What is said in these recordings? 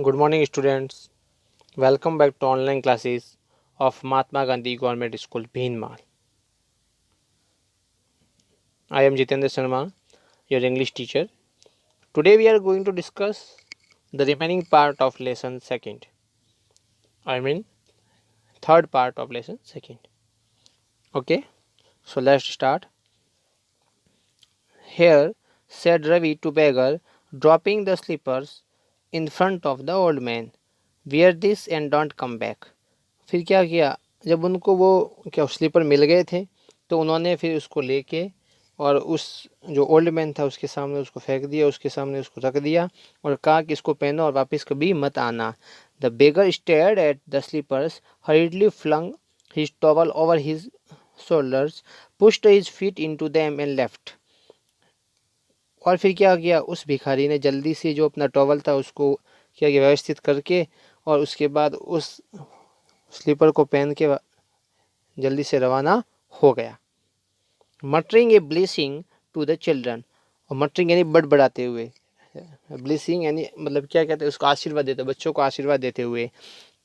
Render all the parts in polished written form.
Good morning, students. Welcome back to online classes of Mahatma Gandhi Government School, Bhinmar. I am Jitendra Sharma, your English teacher. Today we are going to discuss the remaining part of lesson second. I mean, third part of lesson second. Okay, so let's start. Here, said Ravi to beggar, dropping the slippers in front of the old man. Wear this and don't come back. फिर क्या किया, जब उनको वो क्या sleeper मिल गए थे तो उन्होंने फिर उसको लेके और उस जो ओल्ड मैन था उसके सामने उसको फेंक दिया, उसके सामने उसको रख दिया और कहा कि इसको पहनो और वापस कभी मत आना. The beggar stared at the slippers, hurriedly flung his towel over his shoulders, pushed his feet into them and left. और फिर क्या किया, उस भिखारी ने जल्दी से जो अपना टॉवल था उसको क्या किया, व्यवस्थित करके और उसके बाद उस स्लीपर को पहन के जल्दी से रवाना हो गया. Muttering a blessing to the children, और मटरिंग यानी बड़बड़ाते हुए, ब्लेसिंग यानी मतलब क्या कहते हैं उसको आशीर्वाद देते, बच्चों को आशीर्वाद देते हुए.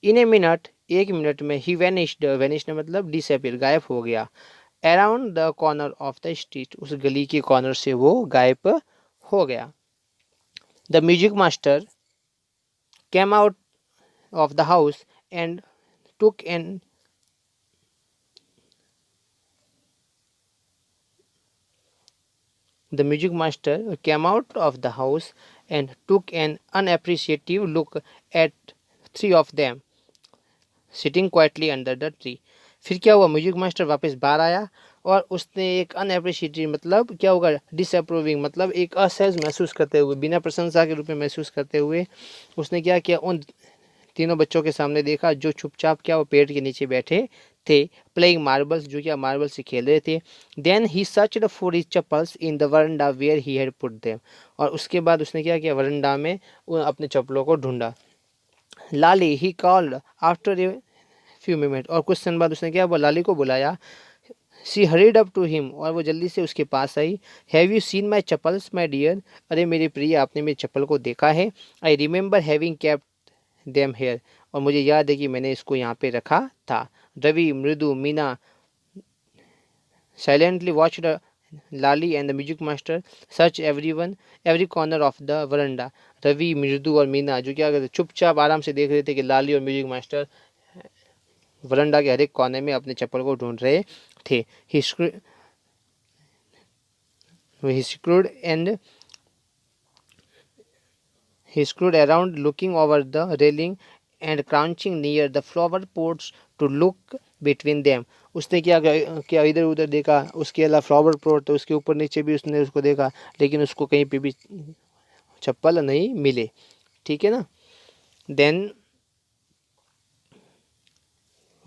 इन ए मिनट, एक मिनट में, ही वेनिश्ड, वेनिश्ड मतलब डिसअपीयर, गायब हो गया. Around the corner of the street, उस गली के कॉर्नर से वो गायब हो गया. The music master came out of the house and took an The music master came out of the house and took an unappreciative look at three of them sitting quietly under the tree. फिर क्या हुआ, music master वापस बाहर आया और उसने एक अनएप्रिशिएटिव मतलब क्या होगा, डिसअप्रूविंग मतलब एक असहज महसूस करते हुए, बिना प्रशंसा के रूप में महसूस करते हुए उसने क्या किया, उन तीनों बच्चों के सामने देखा जो चुपचाप क्या वो पेड़ के नीचे बैठे थे, प्लेइंग मार्बल्स, जो क्या मार्बल से खेल रहे थे. Then he searched for his chappals in the verandah where he had put them, और उसके बाद उसने क्या किया, वरंडा में अपने चप्पलों को ढूंढा. Lali he called after a few minute, और कुछ समय बाद उसने क्या बोला, लाली को बुलाया. She hurried up to him, और वो जल्दी से उसके पास आई. Have you seen my chappals my dear, अरे मेरे प्रिय आपने मेरी चप्पल को देखा है. I remember having kept them here, और मुझे याद है कि मैंने इसको यहाँ पे रखा था. रवि, मृदु, Meena silently watched Lali and the music master search every corner of the veranda. Ravi, मृदु और मीना जो क्या करते चुपचाप आराम से देख रहे थे कि लाली और म्यूजिक मास्टर वरंडा के हर एक कोने में अपने चप्पल को ढूंढ रहे थे. He screwed and he screwed around, looking over the railing and crouching near the flower pots to look between them. उसने क्या इधर उधर देखा, उसके अलावा फ्लावर पॉट तो उसके ऊपर नीचे भी उसने उसको देखा, लेकिन उसको कहीं पे भी चप्पल नहीं मिले. ठीक है ना. देन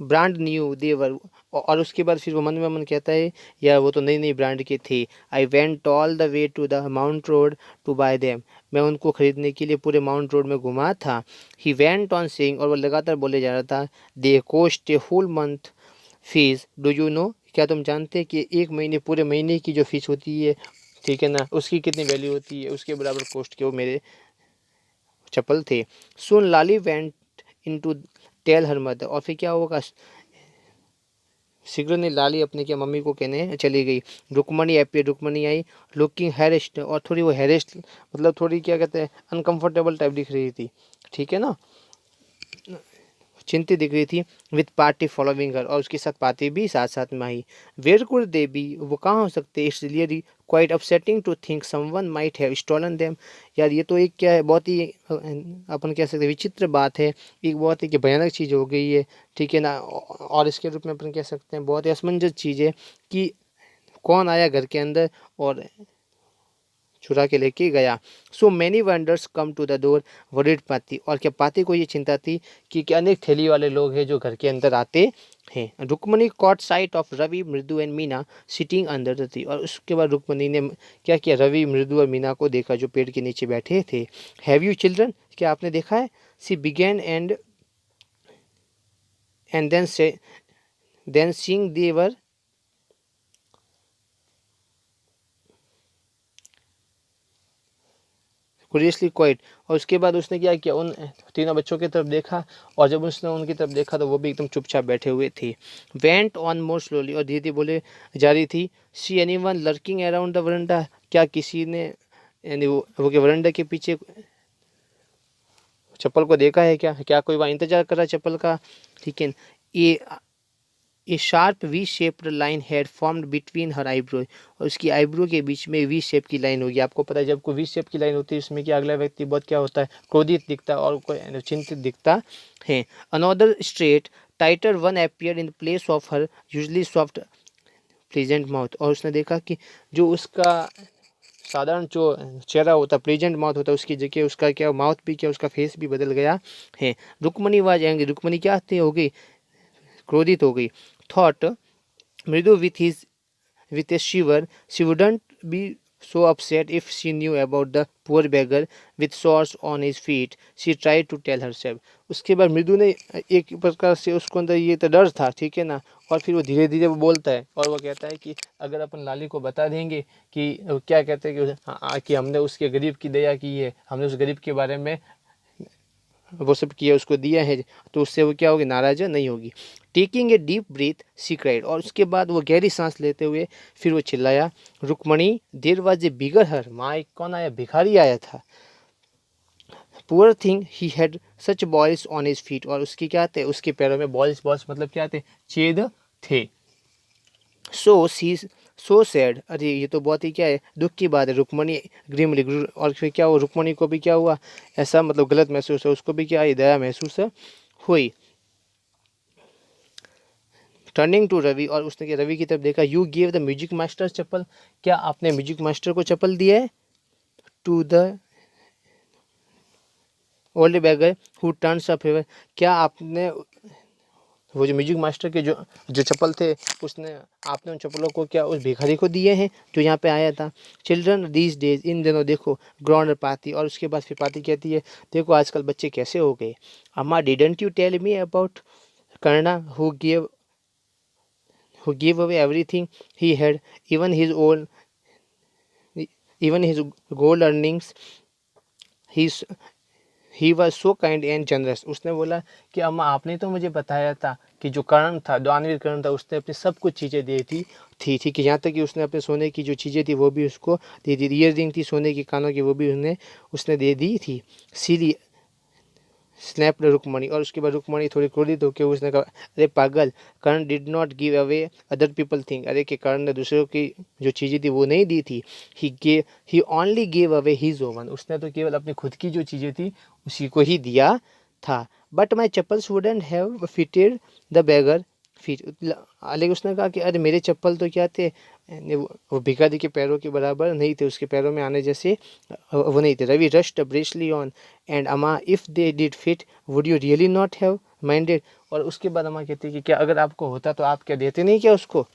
ब्रांड न्यू देवर, और उसके बाद फिर वो मन में मन कहता है यार वो तो नई नई ब्रांड के थे. I went all the way to the Mount Road to buy them, मैं उनको खरीदने के लिए पूरे माउंट रोड में घुमा था. ही वेंट ऑन सेइंग, और वो लगातार बोले जा रहा था, they cost a whole month fees, do you know, क्या तुम जानते हैं कि एक महीने, पूरे महीने की जो फीस होती है, ठीक है ना, उसकी कितनी वैल्यू होती है, उसके बराबर कॉस्ट के वो मेरे चप्पल थे. Soon Lali went in to tell her mother, और फिर क्या होगा, शीघ्र ने लाली अपने क्या मम्मी को कहने चली गई. रुक्मणी एपी, रुक्मणी आई, लुकिंग हैरेस्ट, और थोड़ी वो हैरेस्ट मतलब थोड़ी क्या कहते हैं अनकंफर्टेबल टाइप दिख रही थी. ठीक है ना, चिंतित दिख रही थी. विथ पार्टी फॉलोइंग हर, और उसके साथ पार्टी भी साथ साथ में आई. वेयर कुड दे बी, वो कहाँ हो सकते. It's really quite upsetting to think someone might have stolen them, यार ये तो एक क्या है, बहुत ही अपन कह सकते हैं विचित्र बात है, एक बहुत ही कि भयानक चीज़ हो गई है. ठीक है ना, और इसके रूप में अपन कह सकते हैं बहुत ही असमंजस चीज़ है कि कौन आया घर के अंदर और चुरा के लेके गया. So many wonders come to the door, worried Paati, और क्या पाती को ये चिंता थी कि क्या अनेक थैली वाले लोग हैं जो घर के अंदर आते हैं. Rukmani caught sight of Ravi, Mridu and Meena sitting under the tree, और उसके बाद रुक्मणी ने क्या किया, रवि, मृदु और मीना को देखा जो पेड़ के नीचे बैठे थे. हैव यू चिल्ड्रन, क्या आपने देखा है. She began and then seeing their, curiously quiet. और उसके बाद उसने क्या किया, उन तीनों बच्चों की तरफ देखा, और जब उसने उनकी तरफ देखा तो वो भी एकदम चुपचाप बैठे हुए थे। वेंट ऑन मोर स्लोली, और धीरे धीरे बोले जा रही थी। See anyone lurking around the veranda, क्या किसी ने यानी वो के वरंडा के पीछे चप्पल को देखा है क्या, क्या कोई वहाँ इंतजार कर रहा है चप्पल का। ठीक है। ये a sharp V shaped line had formed between her eyebrow, और उसकी आईब्रो के बीच में वी शेप की लाइन होगी। आपको पता है जब कोई वी शेप की लाइन होती है उसमें क्या अगला व्यक्ति बहुत क्या होता है, क्रोधित दिखता है और कोई चिंतित दिखता है। Another straight tighter one appear in place of her usually soft pleasant mouth, और उसने देखा कि जो उसका साधारण जो चेहरा होता है, प्लेजेंट माउथ होता है, उसकी जगह उसका क्या माउथ भी क्या उसका फेस भी बदल गया है। रुक्मणी वाज एंग्री, रुक्मणी क्या थी हो गई, क्रोधित हो गई। थॉट मृदु with a shiver, she wouldn't be so upset if she knew about the poor beggar with sores on his feet. She tried to tell herself. उसके बाद मृदु ने एक प्रकार से उसको अंदर ये तो डर था, ठीक है ना, और फिर वो धीरे धीरे वो बोलता है और वो कहता है कि अगर अपन लाली को बता देंगे कि क्या कहते हैं कि कि हमने उसके गरीब की दया की है, हमने उस गरीब के बारे में वो सब किया, उसको दिया है, तो उससे वो क्या होगी, नाराज नहीं होगी। Taking a deep breath she cried, और उसके बाद वो गहरी सांस लेते हुए फिर वो चिल्लाया, रुक्मणी देर वाज ए बिगर हर, माँ कौन आया, भिखारी आया था। Poor thing he had such balls on his feet, और उसकी क्या थे, उसके पैरों में बॉल्स, बॉल्स मतलब क्या थे, छेद थे। सो सी सो सैड, अरे ये तो बहुत ही क्या है, दुख की बात है। रुक्मणी ग्रिमली, और फिर क्या हुआ, रुक्मणी को भी क्या हुआ, ऐसा मतलब गलत महसूस है, उसको भी क्या दया महसूस हुई। टर्निंग टू रवि, और उसने क्या रवि की तरफ देखा। You give the music master chappal, क्या आपने म्यूजिक मास्टर को चप्पल दिया है। To the old beggar who turns a favour, क्या आपने वो जो म्यूजिक मास्टर के जो जो चप्पल थे उसने आपने उन चप्पलों को क्या उस भिखारी को दिए हैं जो यहाँ पे आया था। चिल्ड्रन दीज डेज, इन दिनों देखो, ग्राउंड पाती, और उसके बाद फिर पाती कहती है देखो आजकल बच्चे कैसे हो गए। अम्मा didn't you tell me about Karna who gave away everything he had, even his own, even his gold earnings. He he was so kind and generous, उसने बोला कि अम्मा आपने तो मुझे बताया था कि जो कर्ण था, दानवीर कर्ण था, उसने अपनी सब कुछ चीज़ें दी थी ठीक है, यहाँ तक कि उसने अपने सोने की जो चीज़ें थी वो भी उसको दे दी, ईयर रिंग थी सोने की कानों की वो भी उसने दे दी थी। सीरी स्नैप्ड रुक्मणी, और उसके बाद रुक्मणी थोड़ी क्रोधित होकर उसने कहा अरे पागल, Karna did not give away other people thing, अरे कि कर्ण ने दूसरों की जो चीज़ें थी वो नहीं दी थी। He only give away his own, उसने तो केवल अपनी खुद की जो चीज़ें थी उसी को ही दिया था। But my chappals wouldn't have fitted the bagger feet, लेकिन उसने कहा कि अरे मेरे चप्पल तो क्या थे, वो भिखारी के पैरों के बराबर नहीं थे, उसके पैरों में आने जैसे वो नहीं थे। रवि रश्ड ब्रेसली ऑन एंड अमा if they did fit would you really not have minded, और उसके बाद अमा कहती है कि क्या अगर आपको होता तो आप क्या देते नहीं क्या उसको।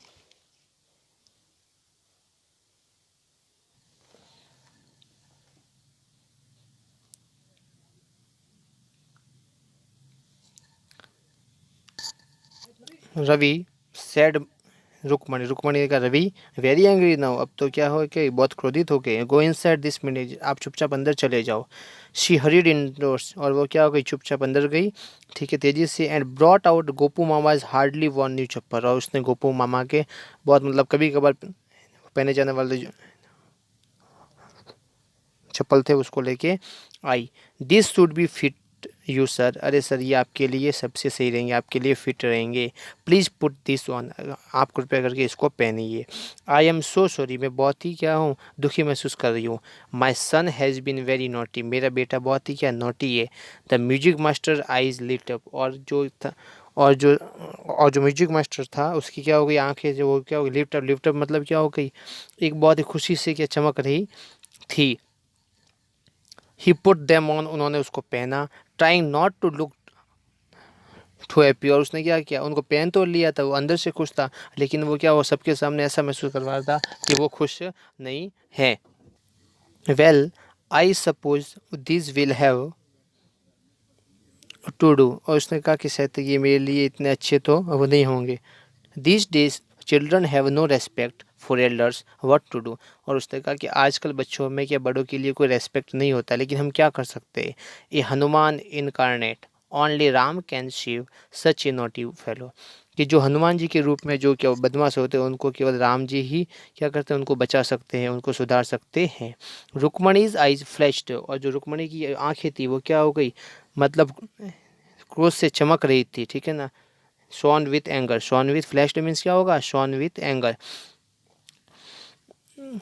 रवि सैड रुक्मणी, रुक्मणी का रवि वेरी एंग्री नाउ, अब तो क्या हो कि बहुत क्रोधित हो गए। गो इनसाइड दिस मिनट, आप चुपचाप अंदर चले जाओ। शी हरीड इंडोर्स, और वो क्या हो गई, चुपचाप अंदर गई, ठीक है, तेजी से। And brought out Gopu mama's hardly worn new chappal, और उसने गोपू मामा के बहुत मतलब कभी कभार पहने जाने वाले जो चप्पल थे उसको लेके आई। This should be fit you sir, अरे सर ये आपके लिए सबसे सही रहेंगे, आपके लिए फिट रहेंगे। प्लीज़ पुट दिस ऑन, आप कृपया करके इसको पहनिए। आई एम सो सॉरी, मैं बहुत ही क्या हूँ, दुखी महसूस कर रही हूँ। My son has been very naughty, मेरा बेटा बहुत ही क्या नोटी है। The music master eyes lit up, और जो था और जो म्यूजिक मास्टर था उसकी क्या हो गई आंखें, जो वो क्या हो गई लिफ्ट अप मतलब क्या हो गई, एक बहुत ही खुशी से क्या चमक रही थी। ही पुट देम ऑन, उन्होंने उसको पहना। Trying not to look too happy, और उसने क्या किया, उनको पहन तो लिया था, वो अंदर से खुश था, लेकिन वो क्या, वो सबके सामने ऐसा महसूस करवा रहा था कि वो खुश नहीं है। Well I suppose this will have to do, और उसने कहा कि शायद ये मेरे लिए इतने अच्छे तो वो नहीं होंगे। These days children have no respect for elders what to do. और उसने कहा कि आजकल बच्चों में क्या बड़ों के लिए कोई रेस्पेक्ट नहीं होता, लेकिन हम क्या कर सकते हैं। A Hanuman incarnate only Ram can save such a naughty fellow, कि जो हनुमान जी के रूप में जो क्या बदमाश होते हैं उनको केवल राम जी ही क्या करते हैं, उनको बचा सकते हैं, उनको सुधार सकते हैं। रुक्मणीज आइज फ्लैश्ड, और जो रुक्मणी की आंखें थी वो क्या हो गई, मतलब क्रोध से चमक रही थी, ठीक है ना। Shone with anger, shone with flashed means क्या होगा, shone with anger.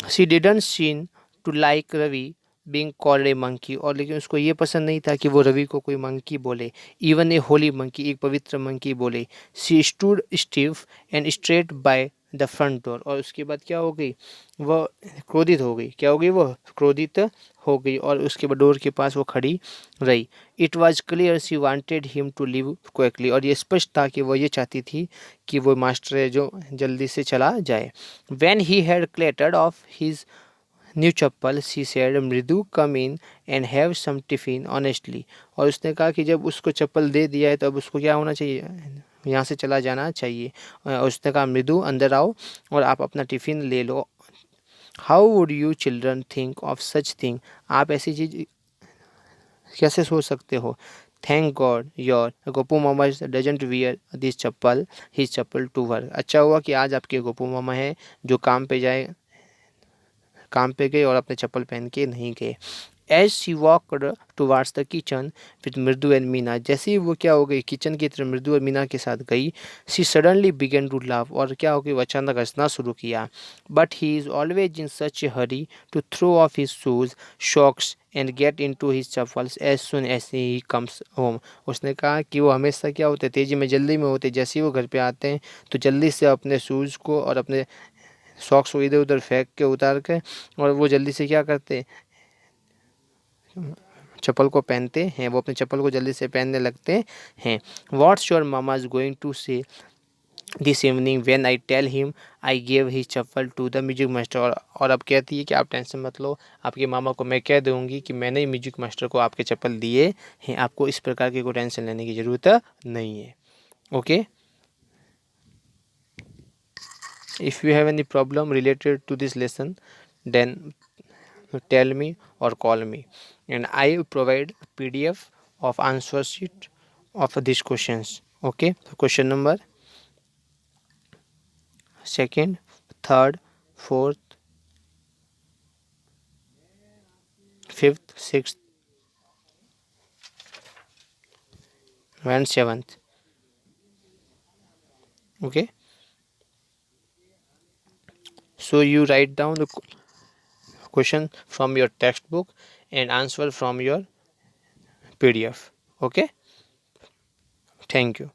She didn't seem to like Ravi being called a monkey, और लेकिन उसको ये पसंद नहीं था कि वो रवि को कोई मंकी बोले, इवन ए होली मंकी, एक पवित्र मंकी बोले। She stood stiff and straight by the front door, और उसके बाद क्या हो गई, वह क्रोधित हो गई, क्या हो गई, वह क्रोधित हो गई और उसके बाद डोर के पास वो खड़ी रही। It was clear she wanted him to leave quickly, और ये स्पष्ट था कि वो ये चाहती थी कि वो मास्टर है जो जल्दी से चला जाए। When he had clattered off his new chappal she said, Mridu come in and have some tiffin honestly, और उसने कहा कि जब उसको चप्पल दे दिया है तो अब उसको क्या होना चाहिए, यहाँ से चला जाना चाहिए। और उसने कहा मृदु अंदर आओ और आप अपना टिफिन ले लो। How would you children think of such thing, आप ऐसी चीज कैसे सोच सकते हो। Thank God your Gopu mama doesn't wear this chappal his chappal to work, अच्छा हुआ कि आज आपके गोपू मामा है जो काम पे गए और अपने चप्पल पहन के नहीं गए। As she walked towards the kitchen with Mridu and Meena, जैसे ही वो क्या हो गई किचन की तरफ मृदु और मीना के साथ गई, she suddenly began to laugh, और क्या हो गई वो अचानक हंसना शुरू किया। But he is always in such a hurry to throw off his shoes socks and get into his chappals as soon as he comes home, उसने कहा कि वो हमेशा क्या होते तेजी में जल्दी में होते, जैसे ही वो घर पे आते हैं तो जल्दी से अपने शूज़ को और अपने सॉक्स को इधर उधर फेंक के उतार के, और वो जल्दी से क्या करते चप्पल को पहनते हैं, वो अपने चप्पल को जल्दी से पहनने लगते हैं। What's your mama is going to say this evening when I tell him I gave his chappal to the music master, और अब कहती है कि आप टेंशन मत लो, आपके मामा को मैं कह दूंगी कि मैंने ही म्यूजिक मास्टर को आपके चप्पल दिए हैं, आपको इस प्रकार की कोई टेंशन लेने की ज़रूरत नहीं है। Okay, if you have any problem related to this lesson then tell me or call me, and I provide PDF of answer sheet of these questions. Okay, so question number second, third, fourth, fifth, sixth and seventh. Okay, so you write down the question from your textbook and answer from your PDF. Okay, thank you.